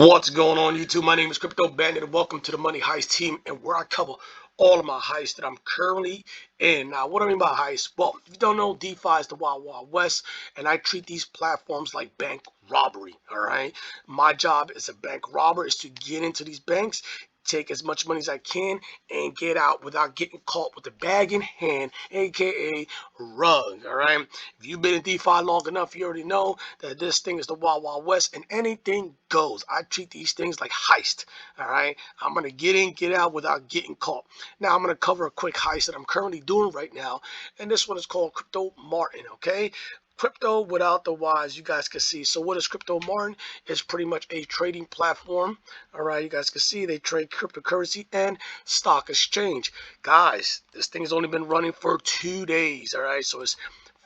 What's going on YouTube? My name is Crypto Bandit and welcome to the Money Heist team, and where I cover all of my heists that I'm currently in. Now, what do I mean by heist? Well, if you don't know, DeFi is the Wild Wild West, and I treat these platforms like bank robbery. All right, my job as a bank robber is to get into these banks, take as much money as I can, and get out without getting caught with the bag in hand, aka rug. All right, if you've been in DeFi long enough, you already know that this thing is the Wild Wild West and anything goes. I treat these things like heist. All right, I'm gonna get in, get out without getting caught. Now I'm gonna cover a quick heist that I'm currently doing right now, and this one is called Crptomartin. Okay. Crypto without the Y's, you guys can see. So what is Crptomartin? It's pretty much a trading platform. All right, you guys can see they trade cryptocurrency and stock exchange. Guys, this thing's only been running for 2 days. All right, so it's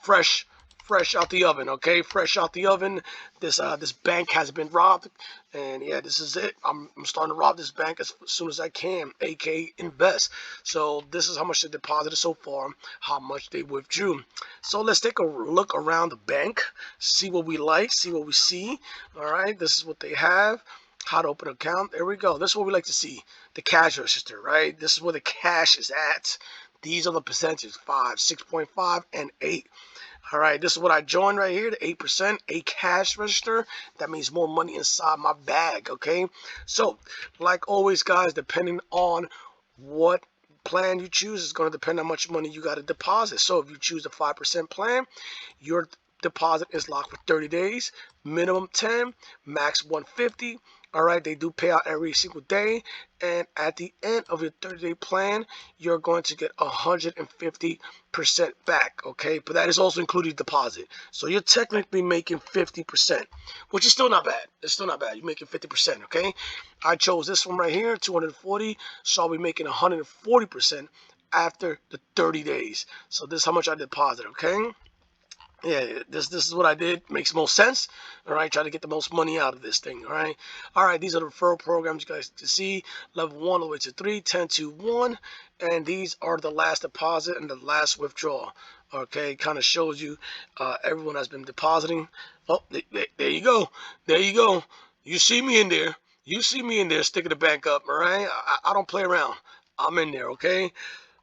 fresh out the oven. Okay, fresh out the oven. This bank has been robbed, and yeah, this is it. I'm starting to rob this bank as soon as I can, aka invest. So this is how much they deposited so far, how much they withdrew. So let's take a look around the bank, see what we like, see what we see. All right, this is what they have. How to open an account. There we go. This is what we like to see. The cash register, right? This is where the cash is at. These are the percentages: 5, 6.5, and 8. All right, this is what I joined right here, the 8%, a cash register. That means more money inside my bag, okay? So, like always, guys, depending on what plan you choose, it's going to depend on how much money you got to deposit. So, if you choose the 5% plan, your deposit is locked for 30 days, minimum 10, max 150. All right, they do pay out every single day, and at the end of your 30-day plan, you're going to get 150% back. Okay, but that is also including deposit, so you're technically making 50%, which is still not bad. It's still not bad. You're making 50%. Okay, I chose this one right here, 240, so I'll be making 140% after the 30 days. So this is how much I deposit. Okay. Yeah, this is what I did. Makes most sense. All right, try to get the most money out of this thing. All right. These are the referral programs you guys can see. Level 1 all the way to 3, 10 to 1, and these are the last deposit and the last withdrawal. Okay, kind of shows you everyone has been depositing. Oh, there you go. There you go. You see me in there. You see me in there sticking the bank up. All right, I don't play around. I'm in there. Okay.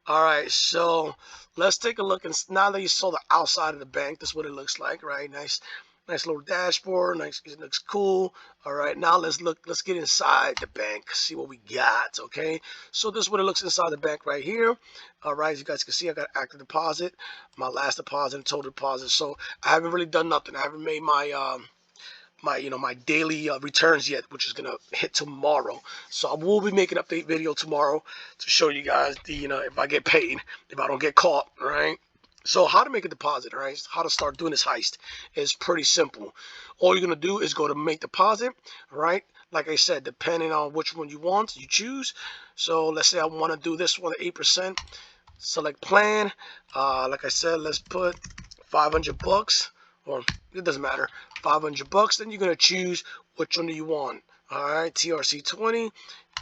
All right, so let's take a look. And now that you saw the outside of the bank, this is what it looks like, right? Nice little dashboard. Nice, it looks cool. All right, now let's get inside the bank, see what we got. Okay, so this is what it looks inside the bank right here. All right, as you guys can see, I got active deposit, my last deposit, and total deposit. So I haven't really done nothing. I haven't made my daily returns yet, which is gonna hit tomorrow. So I will be making an update video tomorrow to show you guys the if I get paid, if I don't get caught. All right. So how to make a deposit, all right? How to start doing this heist is pretty simple. All you're gonna do is go to make deposit, all right? Like I said, depending on which one you want, you choose. So let's say I want to do this one, 8%. Select plan. Like I said, let's put 500 bucks, or it doesn't matter, 500 bucks. Then you're gonna choose which one do you want. All right, TRC20.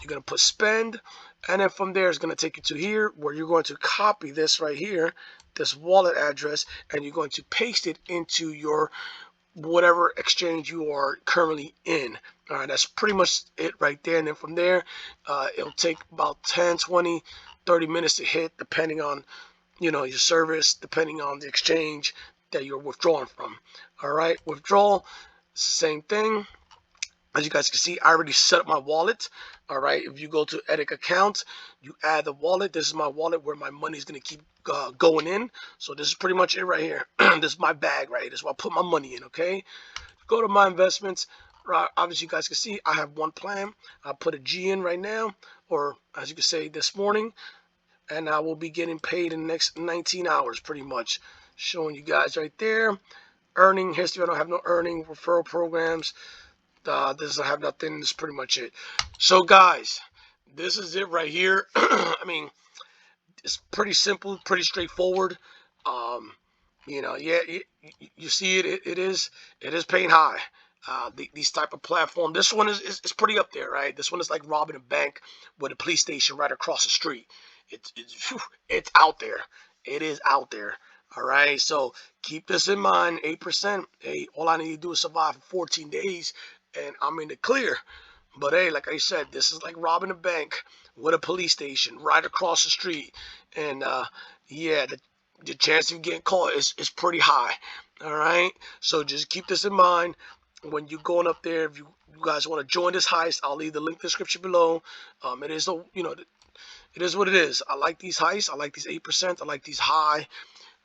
You're gonna put spend, and then from there it's gonna take you to here where you're going to copy this right here, this wallet address, and you're going to paste it into your whatever exchange you are currently in. All right, that's pretty much it right there. And then from there, it'll take about 10, 20, 30 minutes to hit, depending on your service, depending on the exchange that you're withdrawing from. All right, withdrawal, it's the same thing. As you guys can see, I already set up my wallet. All right, if you go to edit account, you add the wallet. This is my wallet where my money is going to keep going in. So this is pretty much it right here. This is my bag right here. This is where I put my money in. Okay, go to my investments. Right, obviously you guys can see I have one plan. I put a G in right now, or as you can say, this morning, and I will be getting paid in the next 19 hours pretty much. Showing you guys right there. Earning history, I don't have no earning. Referral programs, this doesn't have nothing. This is pretty much it. So guys, this is it right here. I mean, it's pretty simple, pretty straightforward. Yeah, you see it. It is paying high. These type of platform. This one is pretty up there, right? This one is like robbing a bank with a police station right across the street. It's out there. It is out there. All right. So keep this in mind. 8%. Hey, all I need to do is survive for 14 days, and I'm in the clear. But hey, like I said, this is like robbing a bank with a police station right across the street. And yeah, the chance of getting caught is pretty high. All right, so just keep this in mind when you're going up there. If you guys want to join this heist, I'll leave the link in the description below. It is a, you know, it is what it is. I like these heists. I like these 8%. I like these high,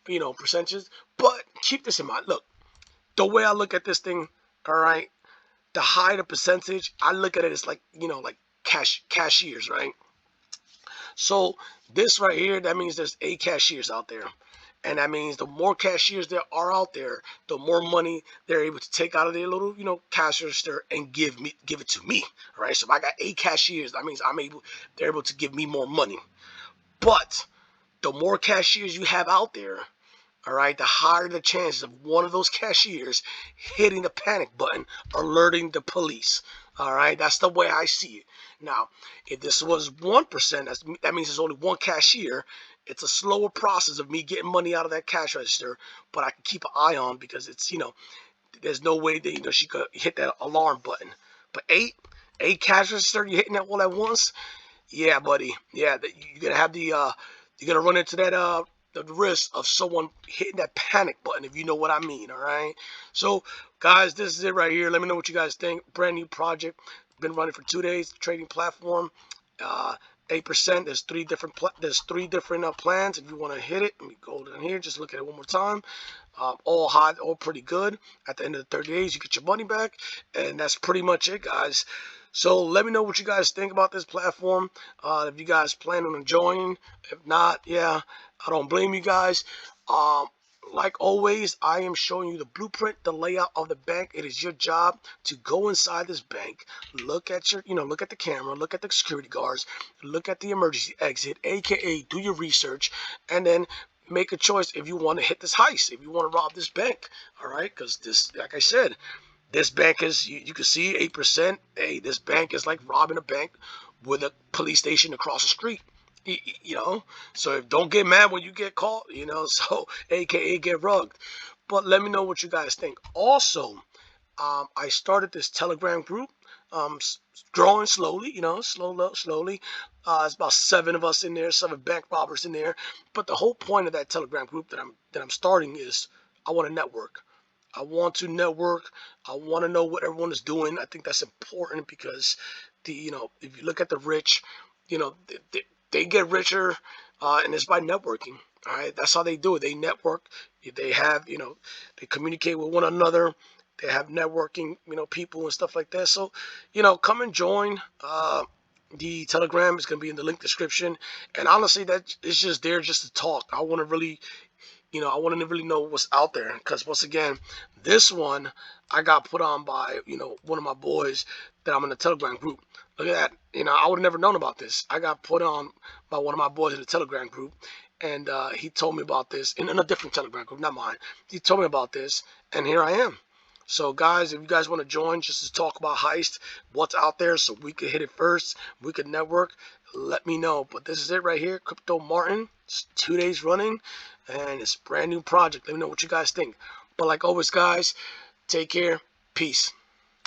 percentages. But keep this in mind. Look, the way I look at this thing, all right, the higher the percentage, I look at it as like, like cashiers, right? So this right here, that means there's 8 cashiers out there. And that means the more cashiers there are out there, the more money they're able to take out of their little, cash register and give it to me. Right? So if I got 8 cashiers, that means they're able to give me more money. But the more cashiers you have out there, all right, the higher the chances of one of those cashiers hitting the panic button, alerting the police. All right, that's the way I see it. Now, if this was 1%, that means there's only one cashier. It's a slower process of me getting money out of that cash register, but I can keep an eye on because it's, there's no way that, she could hit that alarm button. But eight cash register, you're hitting that all at once. Yeah, buddy. Yeah, you're gonna have you're gonna run into that the risk of someone hitting that panic button, if you know what I mean. All right. So, guys, this is it right here. Let me know what you guys think. Brand new project. Been running for 2 days. Trading platform. 8%. There's three different plans. If you want to hit it, let me go down here. Just look at it one more time. All hot, all pretty good. At the end of the 30 days, you get your money back, and that's pretty much it, guys. So let me know what you guys think about this platform. If you guys plan on joining, if not, yeah, I don't blame you guys. Like always, I am showing you the blueprint, the layout of the bank. It is your job to go inside this bank, look at look at the camera, look at the security guards, look at the emergency exit, aka do your research, and then make a choice if you want to hit this heist, if you want to rob this bank. All right, because this, like I said, this bank is, you can see 8%. Hey, this bank is like robbing a bank with a police station across the street. So don't get mad when you get caught, so aka get rugged. But let me know what you guys think. Also, I started this Telegram group, growing slowly, slowly. It's about 7 of us in there, 7 bank robbers in there. But the whole point of that Telegram group that I'm starting is I want to network. I want to network. I want to know what everyone is doing. I think that's important because if you look at the rich, they get richer, and it's by networking. All right, that's how they do it. They network. They have, they communicate with one another. They have networking, people and stuff like that. So, come and join. The Telegram is going to be in the link description. And honestly, that it's just there just to talk. I want to really, I want to really know what's out there. Because once again, this one I got put on by, one of my boys that I'm in the Telegram group. Look at that. I would have never known about this. I got put on by one of my boys in the Telegram group. And he told me about this in a different Telegram group, not mine. He told me about this. And here I am. So, guys, if you guys want to join just to talk about Heist, what's out there so we could hit it first, we could network, let me know. But this is it right here, Crptomartin. It's 2 days running, and it's a brand new project. Let me know what you guys think. But like always, guys, take care. Peace.